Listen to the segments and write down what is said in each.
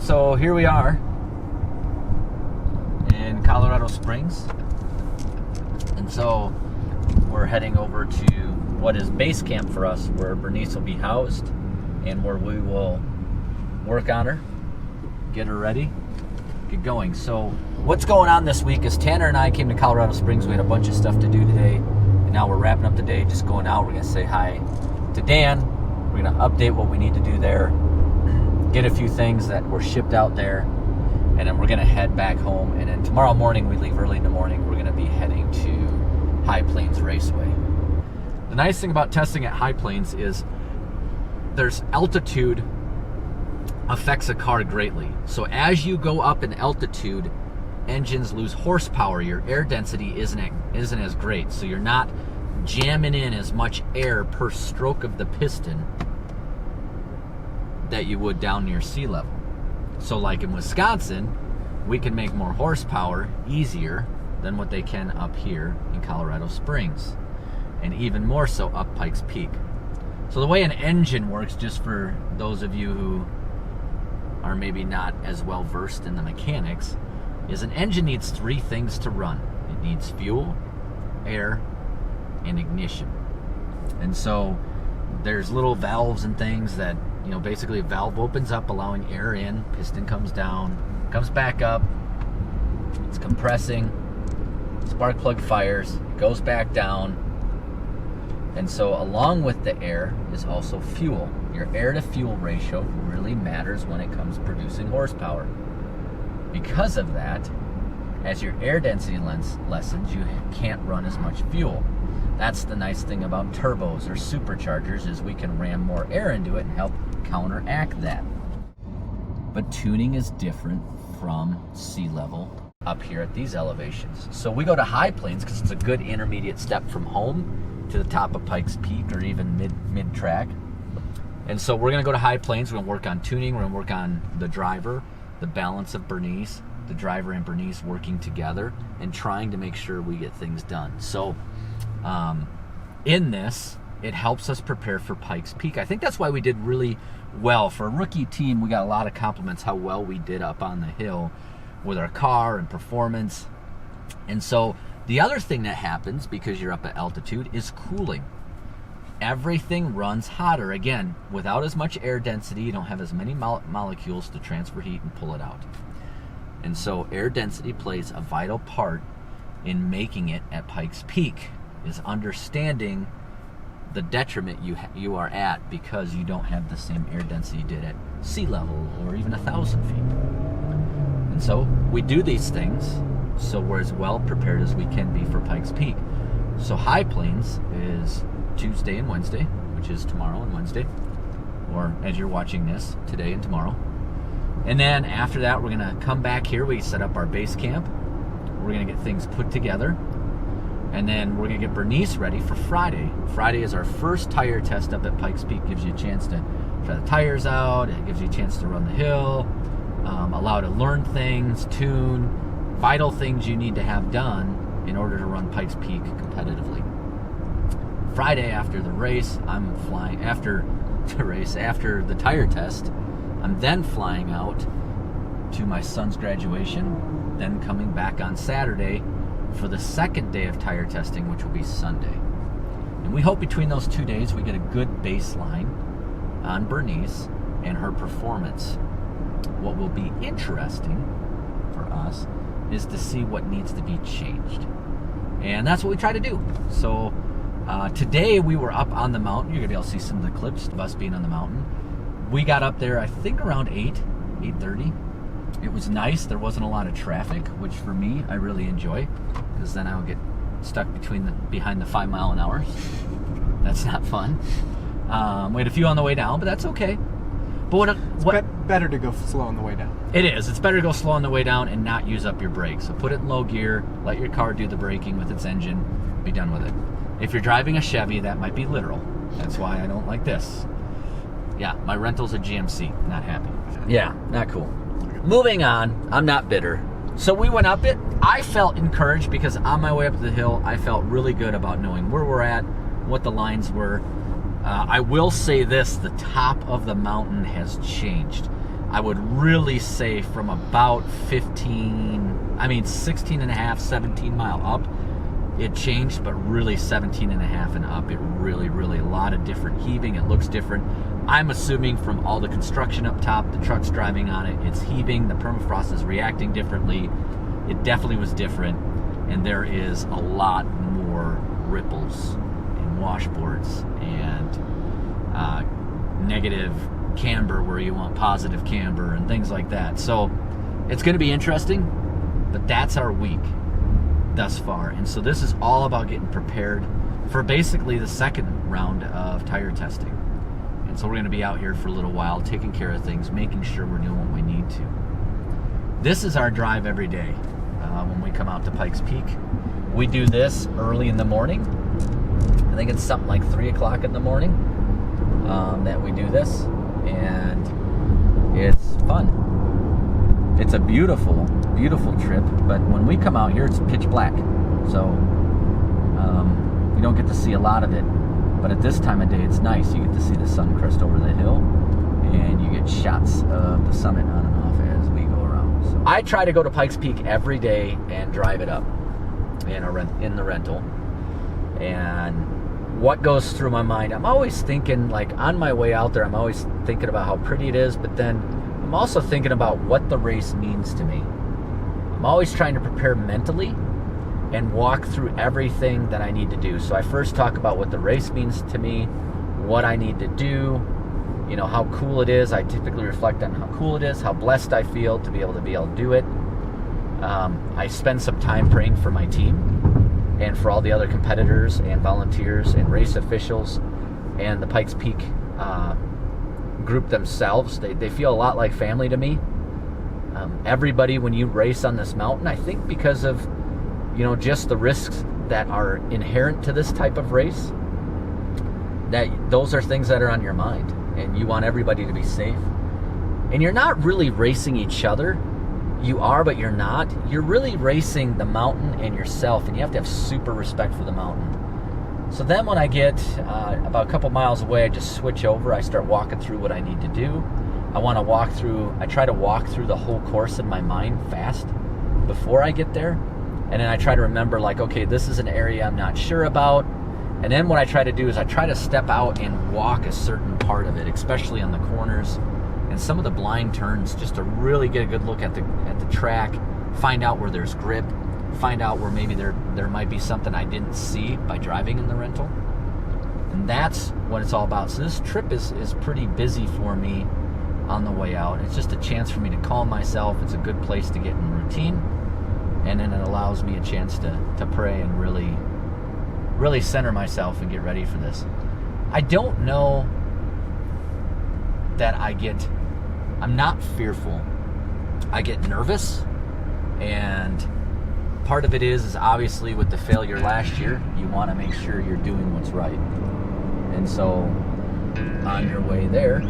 So here we are in Colorado Springs, and so we're heading over to what is base camp for us, where Berniece will be housed and where we will work on her, get her ready, get going. So what's going on this week is Tanner and I came to Colorado Springs. We had a bunch of stuff to do today, and now we're wrapping up the day, just going out. We're going to say hi to Dan. We're going to update what we need to do there, get a few things that were shipped out there, and then we're going to head back home. And then tomorrow morning, we leave early in the morning. We're going to be heading to High Plains Raceway. The nice thing about testing at High Plains is there's altitude affects a car greatly. So as you go up in altitude, engines lose horsepower. Your air density isn't as great. So you're not jamming in as much air per stroke of the piston that you would down near sea level. So like in Wisconsin, we can make more horsepower easier than what they can up here in Colorado Springs, and even more so up Pikes Peak. So the way an engine works, just for those of you who are maybe not as well versed in the mechanics, is an engine needs three things to run. It needs fuel, air, and ignition. And so there's little valves and things that, you know, basically a valve opens up allowing air in, piston comes down, comes back up, it's compressing, spark plug fires, it goes back down. And so along with the air is also fuel. Your air to fuel ratio really matters when it comes to producing horsepower. Because of that, as your air density lessens, you can't run as much fuel. That's the nice thing about turbos or superchargers, is we can ram more air into it and help counteract that. But tuning is different from sea level up here at these elevations. So we go to High Plains because it's a good intermediate step from home to the top of Pikes Peak, or even mid-track. And so we're going to go to High Plains. We're going to work on tuning. We're going to work on the driver, the balance of Berniece, the driver and Berniece working together and trying to make sure we get things done. So in this, it helps us prepare for Pikes Peak. I think that's why we did really well. For a rookie team, we got a lot of compliments how well we did up on the hill with our car and performance. And so the other thing that happens, because you're up at altitude, is cooling. Everything runs hotter. Again, without as much air density, you don't have as many molecules to transfer heat and pull it out. And so air density plays a vital part in making it at Pikes Peak, is understanding the detriment you are at because you don't have the same air density you did at sea level or even 1,000 feet. And so we do these things so we're as well prepared as we can be for Pikes Peak. So High Plains is Tuesday and Wednesday, which is tomorrow and Wednesday, or as you're watching this, today and tomorrow. And then after that, we're going to come back here. We set up our base camp. We're going to get things put together. And then we're going to get Berniece ready for Friday. Friday is our first tire test up at Pikes Peak. Gives you a chance to try the tires out. It gives you a chance to run the hill, allow to learn things, tune, vital things you need to have done in order to run Pikes Peak competitively. Friday after the race, I'm flying, after the tire test, I'm then flying out to my son's graduation, then coming back on Saturday for the second day of tire testing, which will be Sunday. And we hope between those 2 days we get a good baseline on Berniece and her performance. What will be interesting for us is to see what needs to be changed. And that's what we try to do. So today we were up on the mountain. You're going to be able to see some of the clips of us being on the mountain. We got up there, I think, around 8:30. It was nice. There wasn't a lot of traffic, which for me, I really enjoy, because then I don't get stuck behind the 5 mile an hour. That's not fun. We had a few on the way down, but that's okay. But better to go slow on the way down. It is. It's better to go slow on the way down and not use up your brakes. So put it in low gear, let your car do the braking with its engine, be done with it. If you're driving a Chevy, that might be literal. That's why I don't like this. Yeah, my rental's a GMC. Not happy. Yeah, not cool. Moving on, I'm not bitter. So we went up it. I felt encouraged because on my way up the hill, I felt really good about knowing where we're at, what the lines were. I will say this, the top of the mountain has changed. I would really say from about 16 and a half, 17 mile up, it changed, but really 17 and a half and up, it really, a lot of different heaving. It looks different. I'm assuming from all the construction up top, the trucks driving on it, it's heaving, the permafrost is reacting differently. It definitely was different, and there is a lot more ripples and washboards and negative camber where you want positive camber and things like that. So it's going to be interesting, but that's our week thus far. And so this is all about getting prepared for basically the second round of tire testing. And so we're going to be out here for a little while, taking care of things, making sure we're doing what we need to. This is our drive every day when we come out to Pikes Peak. We do this early in the morning. I think it's something like 3 o'clock in the morning that we do this. And it's fun. It's a beautiful, beautiful trip, but when we come out here, it's pitch black. So you don't get to see a lot of it. But at this time of day, it's nice. You get to see the sun crest over the hill, and you get shots of the summit on and off as we go around. So I try to go to Pikes Peak every day and drive it up in the rental. And what goes through my mind, I'm always thinking, like on my way out there, I'm always thinking about how pretty it is, but then I'm also thinking about what the race means to me. I'm always trying to prepare mentally and walk through everything that I need to do. So I first talk about what the race means to me, what I need to do, you know, how cool it is. I typically reflect on how cool it is, how blessed I feel to be able to do it. I spend some time praying for my team and for all the other competitors and volunteers and race officials and the Pikes Peak group themselves. They feel a lot like family to me. Everybody, when you race on this mountain, I think because of, you know, just the risks that are inherent to this type of race, that those are things that are on your mind, and you want everybody to be safe. And you're not really racing each other. You are, but you're not. You're really racing the mountain and yourself, and you have to have super respect for the mountain. So then when I get about a couple miles away, I just switch over. I start walking through what I need to do. I try to walk through the whole course in my mind fast before I get there. And then I try to remember, like, okay, this is an area I'm not sure about. And then what I try to do is I try to step out and walk a certain part of it, especially on the corners and some of the blind turns, just to really get a good look at the track, find out where there's grip, find out where maybe there might be something I didn't see by driving in the rental. And that's what it's all about. So this trip is pretty busy for me on the way out. It's just a chance for me to calm myself. It's a good place to get in routine. And then it allows me a chance to pray and really center myself and get ready for this. I don't know that I'm not fearful. I get nervous, and part of it is obviously with the failure last year, you want to make sure you're doing what's right. And so on your way there,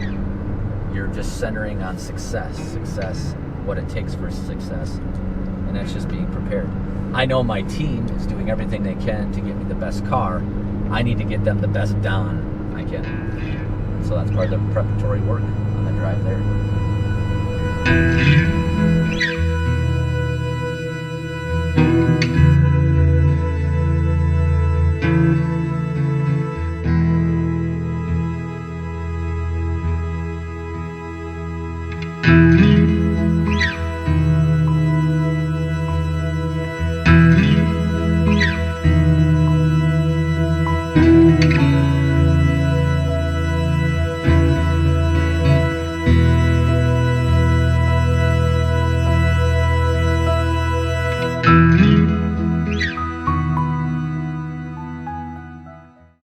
you're just centering on success, what it takes for success. And that's just being prepared. I know my team is doing everything they can to get me the best car. I need to get them the best down I can. So that's part of the preparatory work on the drive there.